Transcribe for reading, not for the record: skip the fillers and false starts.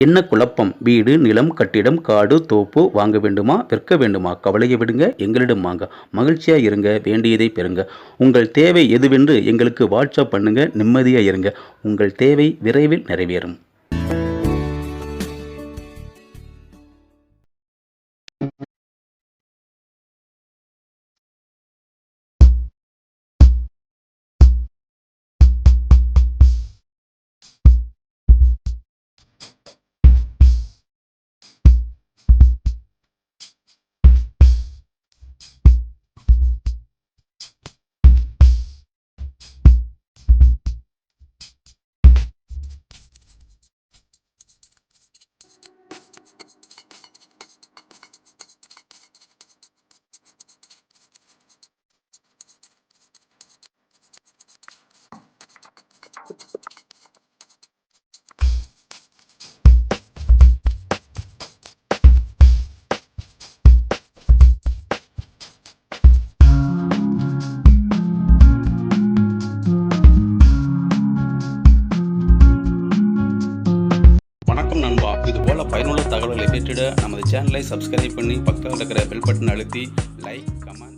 என்ன குழப்பம்? வீடு, நிலம், கட்டிடம், காடு, தோப்பு வாங்க வேண்டுமா? விற்க வேண்டுமா? கவலையை விடுங்க, எங்களிடம் வாங்க. மகிழ்ச்சியா இருங்க, வேண்டியதை பெறுங்க. உங்கள் தேவை எதுவென்று எங்களுக்கு வாட்ஸ்அப் பண்ணுங்க. நிம்மதியா இருங்க. உங்கள் தேவை விரைவில் நிறைவேறும். வணக்கம் நண்பா. இதுபோல பயனுள்ள தகவல்களை பெற்றிட நமது சேனலை சப்ஸ்கிரைப் பண்ணி பக்கத்தில் இருக்கிற பெல் பட்டன் அழுத்தி லைக், கமெண்ட்